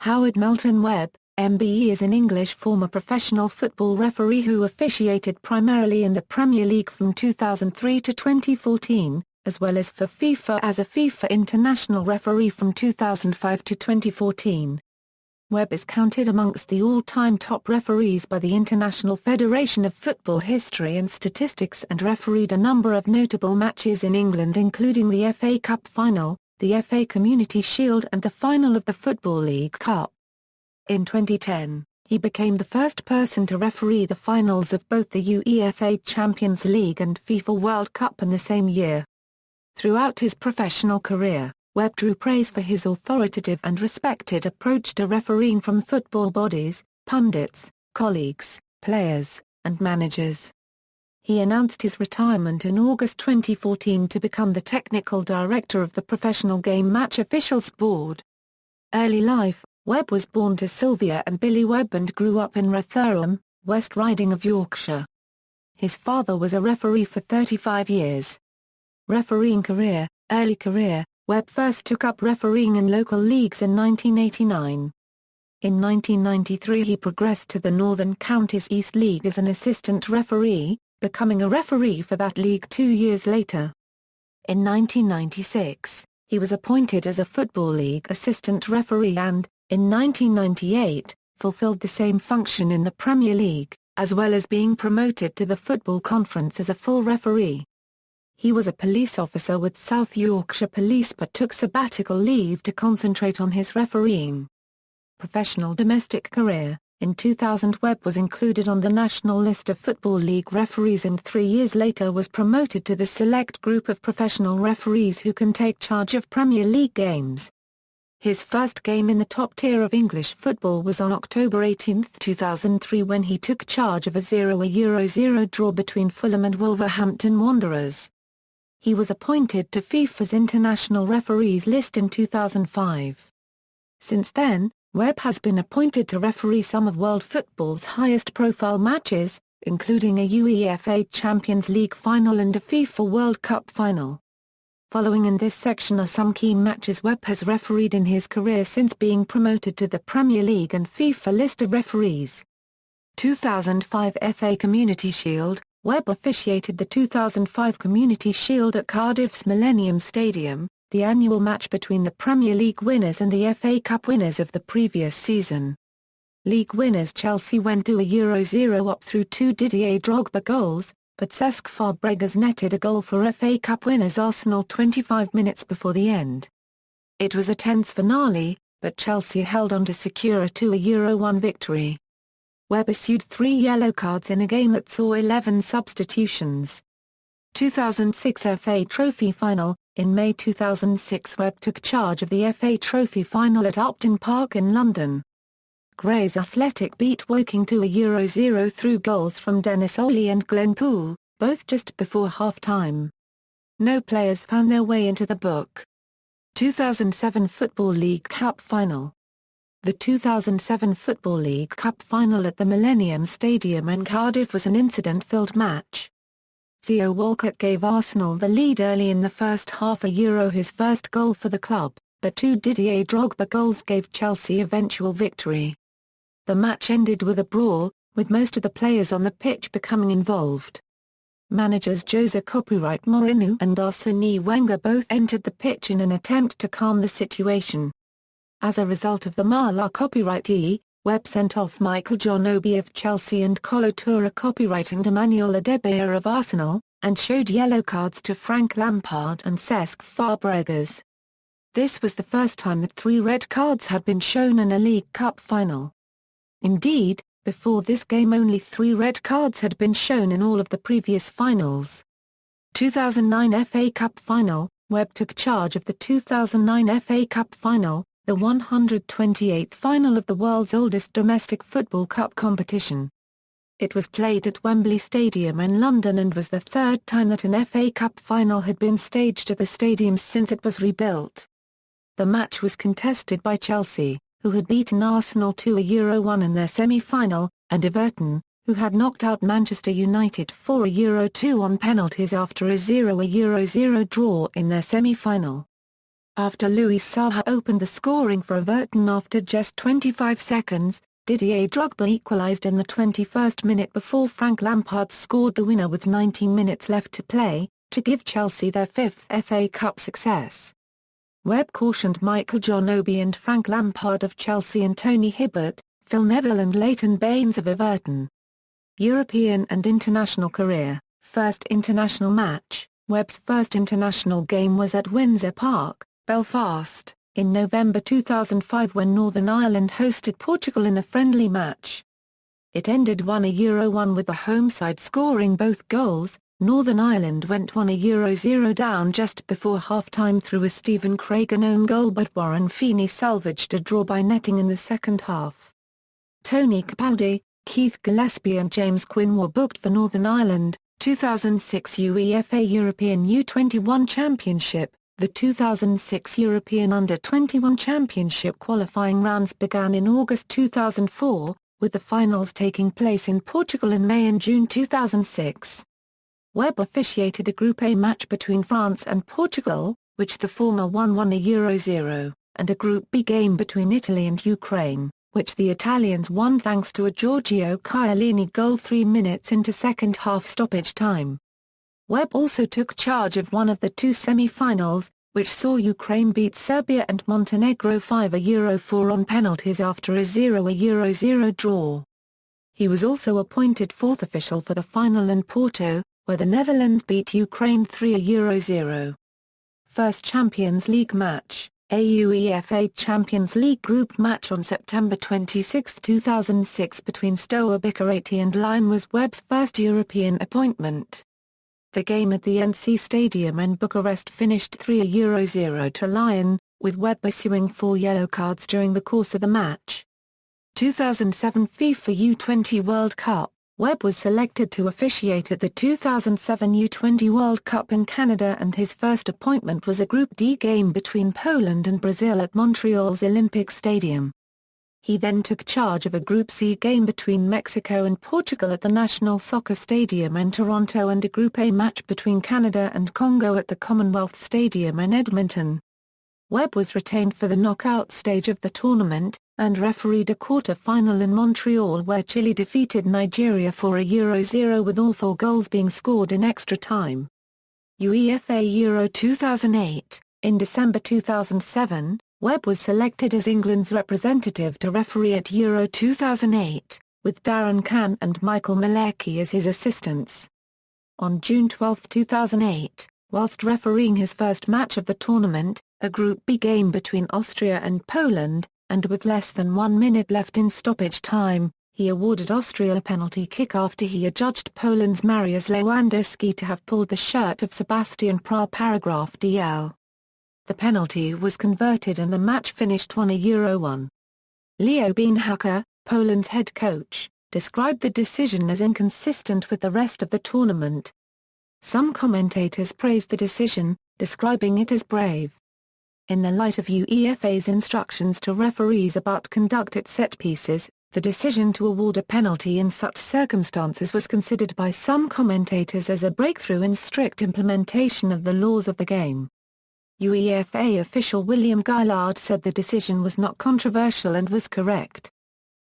Howard Melton Webb, MBE is an English former professional football referee who officiated primarily in the Premier League from 2003 to 2014, as well as for FIFA as a FIFA international referee from 2005 to 2014. Webb is counted amongst the all-time top referees by the International Federation of Football History and Statistics and refereed a number of notable matches in England including the FA Cup final, the FA Community Shield and the final of the Football League Cup. In 2010, he became the first person to referee the finals of both the UEFA Champions League and FIFA World Cup in the same year. Throughout his professional career, Webb drew praise for his authoritative and respected approach to refereeing from football bodies, pundits, colleagues, players, and managers. He announced his retirement in August 2014 to become the technical director of the Professional Game Match Officials Board. Early life: Webb was born to Sylvia and Billy Webb and grew up in Rotherham, West Riding of Yorkshire. His father was a referee for 35 years. Refereeing career: early career, Webb first took up refereeing in local leagues in 1989. In 1993 he progressed to the Northern Counties East League as an assistant referee, becoming a referee for that league 2 years later. In 1996, he was appointed as a Football League assistant referee and, in 1998, fulfilled the same function in the Premier League, as well as being promoted to the Football Conference as a full referee. He was a police officer with South Yorkshire Police but took sabbatical leave to concentrate on his refereeing. Professional domestic career: in 2000 Webb was included on the national list of Football League referees and 3 years later was promoted to the select group of professional referees who can take charge of Premier League games. His first game in the top tier of English football was on October 18, 2003 when he took charge of a 0-0 draw between Fulham and Wolverhampton Wanderers. He was appointed to FIFA's international referees list in 2005. Since then, Webb has been appointed to referee some of world football's highest-profile matches, including a UEFA Champions League final and a FIFA World Cup final. Following in this section are some key matches Webb has refereed in his career since being promoted to the Premier League and FIFA list of referees. 2005 FA Community Shield: Webb officiated the 2005 Community Shield at Cardiff's Millennium Stadium, the annual match between the Premier League winners and the FA Cup winners of the previous season. League winners Chelsea went 2-0 up through 2 Didier Drogba goals, but Cesc Fabregas netted a goal for FA Cup winners Arsenal 25 minutes before the end. It was a tense finale, but Chelsea held on to secure a 2-1 victory. Webb issued 3 yellow cards in a game that saw 11 substitutions. 2006 FA Trophy Final: in May 2006 Webb took charge of the FA Trophy Final at Upton Park in London. Grays Athletic beat Woking 2-0 through goals from Dennis Ollie and Glenn Poole, both just before half-time. No players found their way into the book. 2007 Football League Cup Final: the 2007 Football League Cup final at the Millennium Stadium in Cardiff was an incident-filled match. Theo Walcott gave Arsenal the lead early in the first half, his first goal for the club, but 2 Didier Drogba goals gave Chelsea eventual victory. The match ended with a brawl, with most of the players on the pitch becoming involved. Managers Jose Copyright Mourinho and Arsene Wenger both entered the pitch in an attempt to calm the situation. As a result of the Marla copyrightee, Webb sent off Michael John Obi of Chelsea and Kolo Touré copyright and Emmanuel Adebayor of Arsenal, and showed yellow cards to Frank Lampard and Cesc Fabregas. This was the first time that 3 red cards had been shown in a League Cup final. Indeed, before this game only 3 red cards had been shown in all of the previous finals. 2009 FA Cup Final: Webb took charge of the 2009 FA Cup Final, the 128th final of the world's oldest domestic football cup competition. It was played at Wembley Stadium in London and was the 3rd time that an FA Cup final had been staged at the stadium since it was rebuilt. The match was contested by Chelsea, who had beaten Arsenal 2-1 in their semi-final, and Everton, who had knocked out Manchester United 4-2 on penalties after a 0-0 draw in their semi-final. After Louis Saha opened the scoring for Everton after just 25 seconds, Didier Drogba equalised in the 21st minute before Frank Lampard scored the winner with 19 minutes left to play, to give Chelsea their fifth FA Cup success. Webb cautioned Michael John Obi and Frank Lampard of Chelsea and Tony Hibbert, Phil Neville and Leighton Baines of Everton. European and international career. First international match. Webb's first international game was at Windsor Park, Belfast, in November 2005 when Northern Ireland hosted Portugal in a friendly match. It ended 1-1 with the home side scoring both goals. Northern Ireland went 1-0 down just before half-time through a Stephen Craigan own goal, but Warren Feeney salvaged a draw by netting in the second half. Tony Capaldi, Keith Gillespie and James Quinn were booked for Northern Ireland. 2006 UEFA European U21 Championship. The 2006 European Under-21 Championship qualifying rounds began in August 2004, with the finals taking place in Portugal in May and June 2006. Webb officiated a Group A match between France and Portugal, which the former won 1-0, and a Group B game between Italy and Ukraine, which the Italians won thanks to a Giorgio Chiellini goal 3 minutes into second-half stoppage time. Webb also took charge of one of the two semi-finals, which saw Ukraine beat Serbia and Montenegro 5-4 on penalties after a 0-0 draw. He was also appointed fourth official for the final in Porto, where the Netherlands beat Ukraine 3-0. First Champions League match. A UEFA Champions League group match on September 26, 2006 between Steaua Bucuresti and Lyon was Webb's first European appointment. The game at the NC Stadium in Bucharest finished 3-0 to Lyon, with Webb issuing 4 yellow cards during the course of the match. 2007 FIFA U20 World Cup. Webb was selected to officiate at the 2007 U20 World Cup in Canada, and his first appointment was a Group D game between Poland and Brazil at Montreal's Olympic Stadium. He then took charge of a Group C game between Mexico and Portugal at the National Soccer Stadium in Toronto and a Group A match between Canada and Congo at the Commonwealth Stadium in Edmonton. Webb was retained for the knockout stage of the tournament, and refereed a quarter-final in Montreal where Chile defeated Nigeria 4-0 with all 4 goals being scored in extra time. UEFA Euro 2008. In December 2007, Webb was selected as England's representative to referee at Euro 2008, with Darren Cann and Michael Malecki as his assistants. On June 12, 2008, whilst refereeing his first match of the tournament, a Group B game between Austria and Poland, and with less than 1 minute left in stoppage time, he awarded Austria a penalty kick after he adjudged Poland's Mariusz Lewandowski to have pulled the shirt of Sebastian Prah paragraph DL. The penalty was converted and the match finished 1-1. Leo Beenhakker, Poland's head coach, described the decision as inconsistent with the rest of the tournament. Some commentators praised the decision, describing it as brave. In the light of UEFA's instructions to referees about conduct at set pieces, the decision to award a penalty in such circumstances was considered by some commentators as a breakthrough in strict implementation of the laws of the game. UEFA official William Gillard said the decision was not controversial and was correct.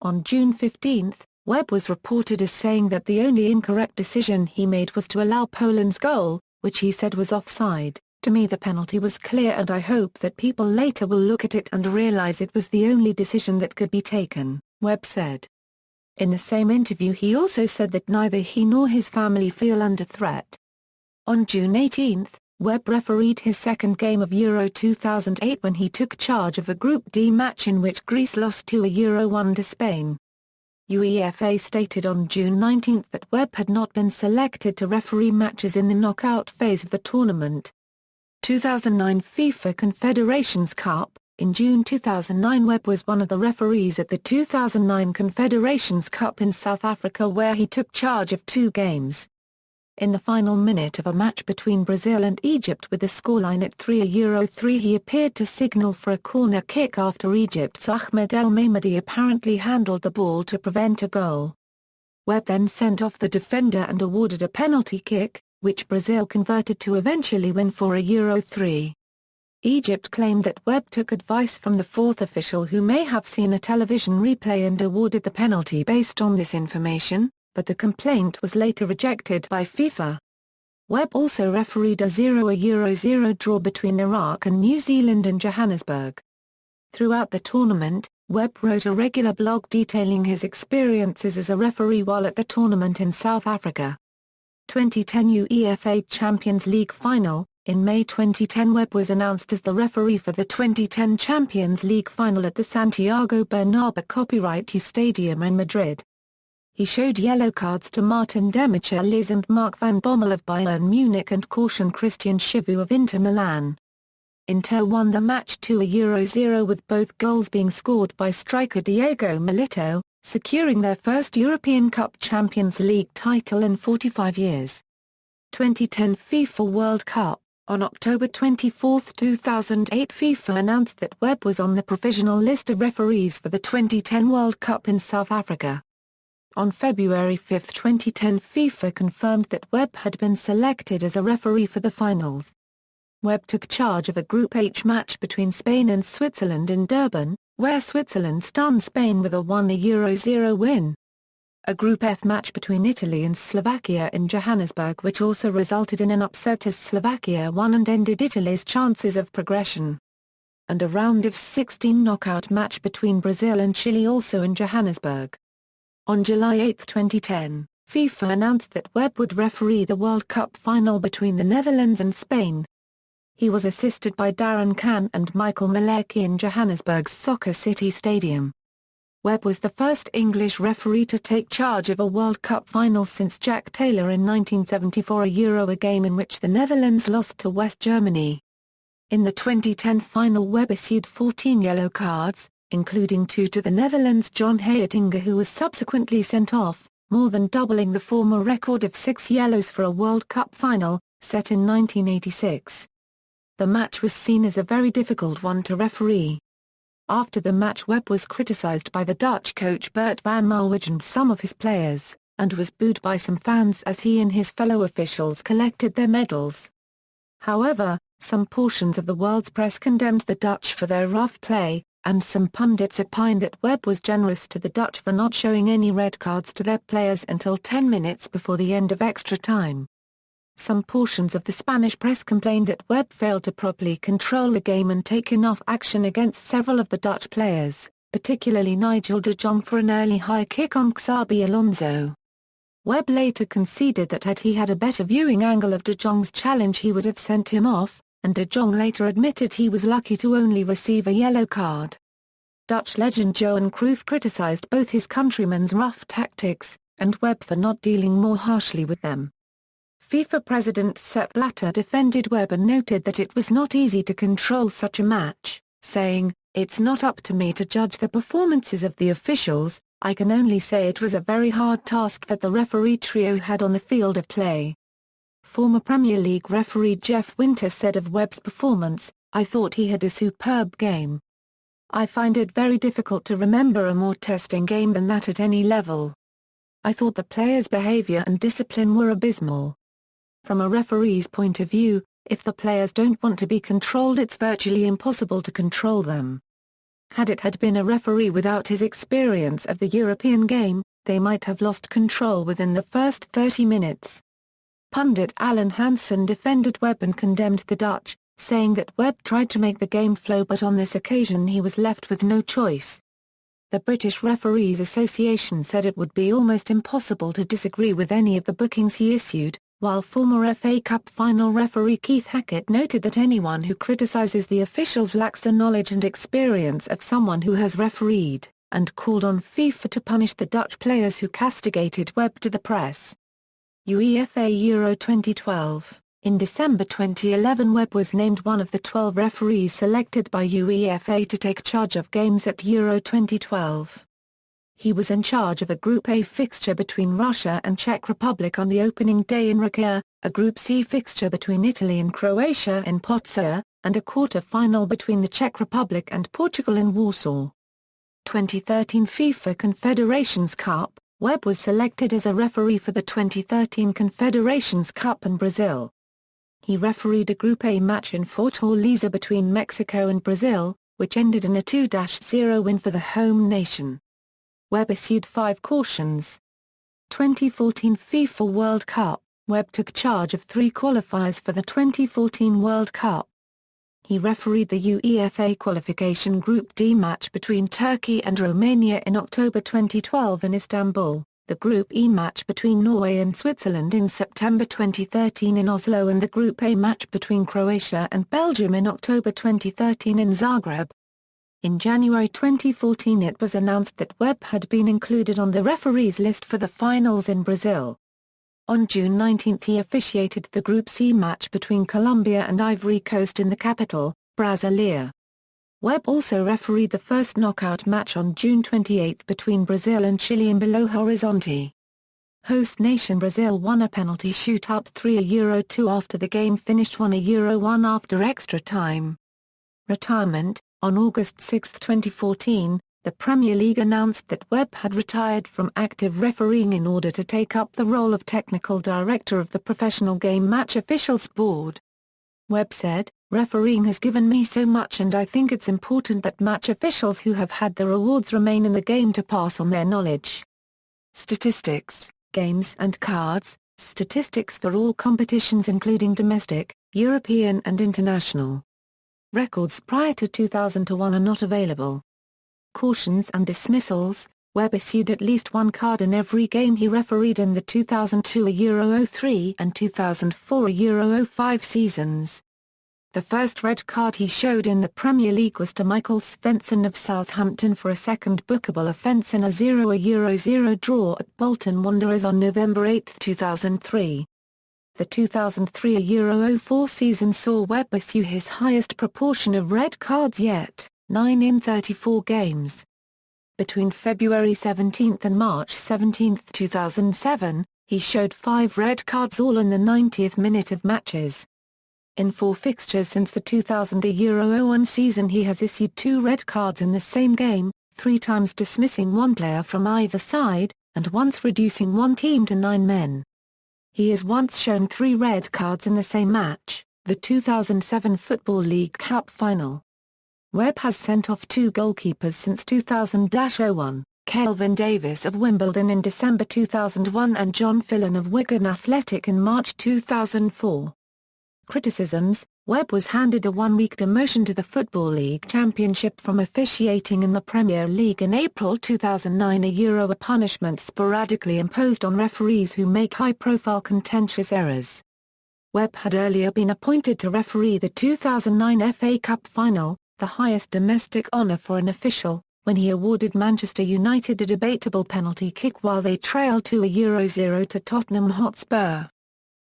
On June 15, Webb was reported as saying that the only incorrect decision he made was to allow Poland's goal, which he said was offside. To me the penalty was clear and I hope that people later will look at it and realize it was the only decision that could be taken, Webb said. In the same interview he also said that neither he nor his family feel under threat. On June 18, Webb refereed his second game of Euro 2008 when he took charge of a Group D match in which Greece lost 2-1 to Spain. UEFA stated on June 19 that Webb had not been selected to referee matches in the knockout phase of the tournament. 2009 FIFA Confederations Cup. In June 2009 Webb was one of the referees at the 2009 Confederations Cup in South Africa where he took charge of 2 games. In the final minute of a match between Brazil and Egypt with the scoreline at 3-3 he appeared to signal for a corner kick after Egypt's Ahmed El Mahmoudi apparently handled the ball to prevent a goal. Webb then sent off the defender and awarded a penalty kick, which Brazil converted to eventually win 4-3. Egypt claimed that Webb took advice from the fourth official who may have seen a television replay and awarded the penalty based on this information, but the complaint was later rejected by FIFA. Webb also refereed a 0-0 draw between Iraq and New Zealand in Johannesburg. Throughout the tournament, Webb wrote a regular blog detailing his experiences as a referee while at the tournament in South Africa. 2010 UEFA Champions League Final. In May 2010, Webb was announced as the referee for the 2010 Champions League Final at the Santiago Bernabeu Copyright Stadium in Madrid. He showed yellow cards to Martin Demichelis and Mark van Bommel of Bayern Munich and cautioned Christian Chivu of Inter Milan. Inter won the match 2-0 with both goals being scored by striker Diego Milito, securing their first European Cup Champions League title in 45 years. 2010 FIFA World Cup. On October 24, 2008, FIFA announced that Webb was on the provisional list of referees for the 2010 World Cup in South Africa. On February 5, 2010, FIFA confirmed that Webb had been selected as a referee for the finals. Webb took charge of a Group H match between Spain and Switzerland in Durban, where Switzerland stunned Spain with a 1-0 win. A Group F match between Italy and Slovakia in Johannesburg, which also resulted in an upset as Slovakia won and ended Italy's chances of progression. And a round of 16 knockout match between Brazil and Chile also in Johannesburg. On July 8, 2010, FIFA announced that Webb would referee the World Cup final between the Netherlands and Spain. He was assisted by Darren Kahn and Michael Malecki in Johannesburg's Soccer City Stadium. Webb was the first English referee to take charge of a World Cup final since Jack Taylor in 1974 a game in which the Netherlands lost to West Germany. In the 2010 final, Webb issued 14 yellow cards, including 2 to the Netherlands' John Heitinga, who was subsequently sent off, more than doubling the former record of 6 yellows for a World Cup final, set in 1986. The match was seen as a very difficult one to referee. After the match, Webb was criticised by the Dutch coach Bert van Marwijk and some of his players, and was booed by some fans as he and his fellow officials collected their medals. However, some portions of the world's press condemned the Dutch for their rough play, and some pundits opined that Webb was generous to the Dutch for not showing any red cards to their players until 10 minutes before the end of extra time. Some portions of the Spanish press complained that Webb failed to properly control the game and take enough action against several of the Dutch players, particularly Nigel de Jong for an early high kick on Xabi Alonso. Webb later conceded that had he had a better viewing angle of de Jong's challenge he would have sent him off, and de Jong later admitted he was lucky to only receive a yellow card. Dutch legend Johan Cruyff criticised both his countrymen's rough tactics, and Webb for not dealing more harshly with them. FIFA President Sepp Blatter defended Webb and noted that it was not easy to control such a match, saying, "It's not up to me to judge the performances of the officials, I can only say it was a very hard task that the referee trio had on the field of play." Former Premier League referee Jeff Winter said of Webb's performance, "I thought he had a superb game. I find it very difficult to remember a more testing game than that at any level. I thought the players' behaviour and discipline were abysmal. From a referee's point of view, if the players don't want to be controlled, it's virtually impossible to control them. Had it had been a referee without his experience of the European game, they might have lost control within the first 30 minutes. Pundit Alan Hansen defended Webb and condemned the Dutch, saying that Webb tried to make the game flow, but on this occasion he was left with no choice. The British Referees Association said it would be almost impossible to disagree with any of the bookings he issued, while former FA Cup final referee Keith Hackett noted that anyone who criticises the officials lacks the knowledge and experience of someone who has refereed, and called on FIFA to punish the Dutch players who castigated Webb to the press. Uefa Euro 2012. In December 2011, Webb was named one of the 12 referees selected by UEFA to take charge of games at Euro 2012. He was in charge of a Group A fixture between Russia and Czech Republic on the opening day in Rijeka, a Group C fixture between Italy and Croatia in Potsdam, and a quarter-final between the Czech Republic and Portugal in Warsaw. 2013 FIFA Confederations Cup. Webb was selected as a referee for the 2013 Confederations Cup in Brazil. He refereed a Group A match in Fortaleza between Mexico and Brazil, which ended in a 2-0 win for the home nation. Webb issued 5 cautions. 2014 FIFA World Cup, Webb took charge of 3 qualifiers for the 2014 World Cup. He refereed the UEFA qualification Group D match between Turkey and Romania in October 2012 in Istanbul, the Group E match between Norway and Switzerland in September 2013 in Oslo, and the Group A match between Croatia and Belgium in October 2013 in Zagreb. In January 2014 it was announced that Webb had been included on the referees list for the finals in Brazil. On June 19 he officiated the Group C match between Colombia and Ivory Coast in the capital, Brasilia. Webb also refereed the first knockout match on June 28 between Brazil and Chile in Belo Horizonte. Host nation Brazil won a penalty shootout 3-2 after the game finished 1-1 after extra time. Retirement. On August 6, 2014, the Premier League announced that Webb had retired from active refereeing in order to take up the role of technical director of the Professional Game Match Officials Board. Webb said, "Refereeing has given me so much, and I think it's important that match officials who have had their awards remain in the game to pass on their knowledge." Statistics, games and cards, statistics for all competitions including domestic, European and international. Records prior to 2001 are not available. Cautions and dismissals. Webb issued at least 1 card in every game he refereed in the 2002 Euro 03 and 2004 Euro 05 seasons. The first red card he showed in the Premier League was to Michael Svensson of Southampton for a second bookable offence in a 0-0 draw at Bolton Wanderers on November 8, 2003. The 2003 Euro 04 season saw Webb issue his highest proportion of red cards yet, 9 in 34 games. Between February 17 and March 17, 2007, he showed 5 red cards all in the 90th minute of matches. In 4 fixtures since the 2000 Euro 01 season he has issued 2 red cards in the same game, 3 times dismissing 1 player from either side, and once reducing 1 team to 9 men. He has once shown 3 red cards in the same match, the 2007 Football League Cup final. Webb has sent off 2 goalkeepers since 2000-01, Kelvin Davis of Wimbledon in December 2001 and John Fillon of Wigan Athletic in March 2004. Criticisms. Webb was handed a 1-week demotion to the Football League Championship from officiating in the Premier League in April 2009, a punishment sporadically imposed on referees who make high-profile contentious errors. Webb had earlier been appointed to referee the 2009 FA Cup final, the highest domestic honour for an official, when he awarded Manchester United a debatable penalty kick while they trailed 2-0 to Tottenham Hotspur.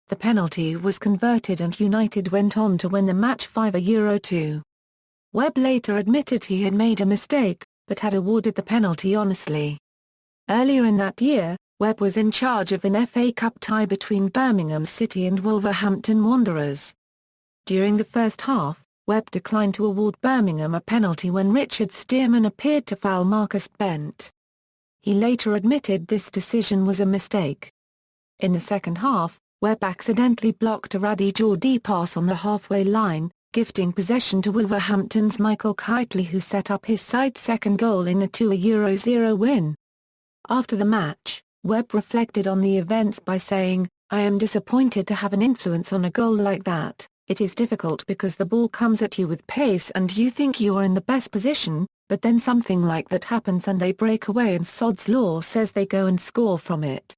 The penalty was converted and United went on to win the match 5-2. Webb later admitted he had made a mistake, but had awarded the penalty honestly. Earlier in that year, Webb was in charge of an FA Cup tie between Birmingham City and Wolverhampton Wanderers. During the first half, Webb declined to award Birmingham a penalty when Richard Stearman appeared to foul Marcus Bent. He later admitted this decision was a mistake. In the second half, Webb accidentally blocked a Radhi Jordi pass on the halfway line, gifting possession to Wolverhampton's Michael Keightley, who set up his side's second goal in a 2-0 win. After the match, Webb reflected on the events by saying, "I am disappointed to have an influence on a goal like that. It is difficult because the ball comes at you with pace and you think you are in the best position, but then something like that happens and they break away and sod's law says they go and score from it.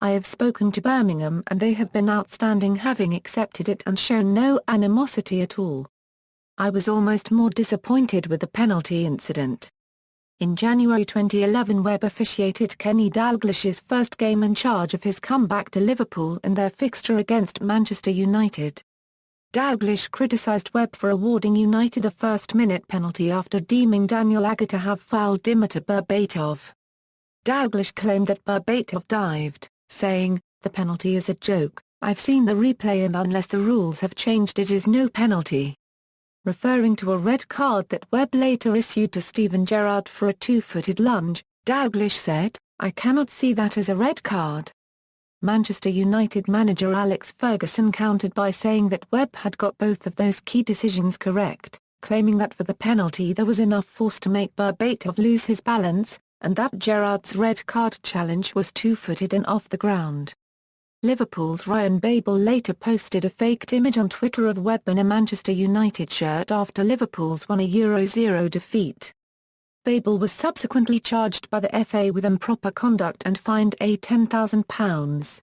I have spoken to Birmingham and they have been outstanding, having accepted it and shown no animosity at all. I was almost more disappointed with the penalty incident." In January 2011, Webb officiated Kenny Dalglish's first game in charge of his comeback to Liverpool in their fixture against Manchester United. Dalglish criticised Webb for awarding United a first-minute penalty after deeming Daniel Agger to have fouled Dimitar Berbatov. Dalglish claimed that Berbatov dived, saying, "The penalty is a joke, I've seen the replay and unless the rules have changed it is no penalty." Referring to a red card that Webb later issued to Steven Gerrard for a 2-footed lunge, Dalglish said, "I cannot see that as a red card." Manchester United manager Alex Ferguson countered by saying that Webb had got both of those key decisions correct, claiming that for the penalty there was enough force to make Berbatov lose his balance, and that Gerrard's red card challenge was two-footed and off the ground. Liverpool's Ryan Babel later posted a faked image on Twitter of Webb in a Manchester United shirt after Liverpool's won a Euro-0 defeat. Babel was subsequently charged by the FA with improper conduct and fined £10,000.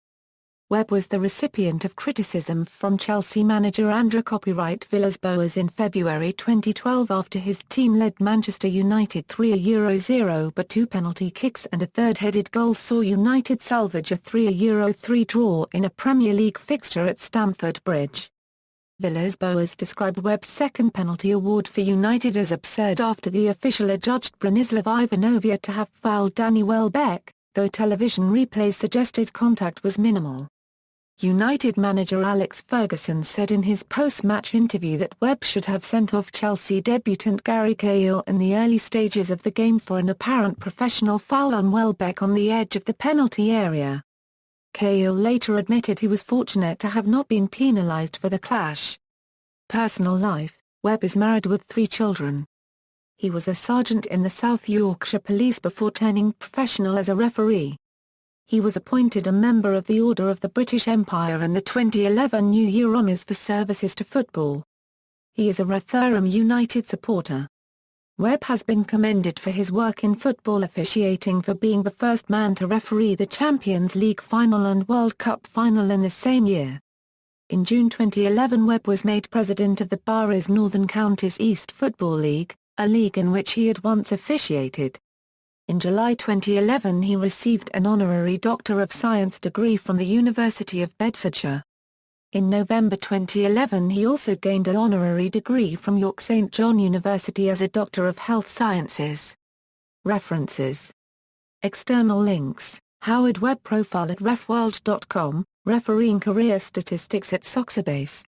Webb was the recipient of criticism from Chelsea manager Andrea copyright Villas-Boas in February 2012 after his team led Manchester United 3-0 but two penalty kicks and a third-headed goal saw United salvage a 3-3 draw in a Premier League fixture at Stamford Bridge. Villas-Boas described Webb's second penalty award for United as absurd after the official adjudged Branislav Ivanovia to have fouled Danny Welbeck, though television replays suggested contact was minimal. United manager Alex Ferguson said in his post-match interview that Webb should have sent off Chelsea debutant Gary Cahill in the early stages of the game for an apparent professional foul on Welbeck on the edge of the penalty area. Cahill later admitted he was fortunate to have not been penalised for the clash. Personal life: Webb is married with 3 children. He was a sergeant in the South Yorkshire Police before turning professional as a referee. He was appointed a member of the Order of the British Empire in the 2011 New Year Honours for services to football. He is a Rotherham United supporter. Webb has been commended for his work in football officiating for being the first man to referee the Champions League final and World Cup final in the same year. In June 2011 Webb was made president of the Barry's Northern Counties East Football League, a league in which he had once officiated. In July 2011 he received an honorary Doctor of Science degree from the University of Bedfordshire. In November 2011 he also gained an honorary degree from York St John University as a Doctor of Health Sciences. References. External links: Howard Webb profile at refworld.com, refereeing career statistics at Soxerbase.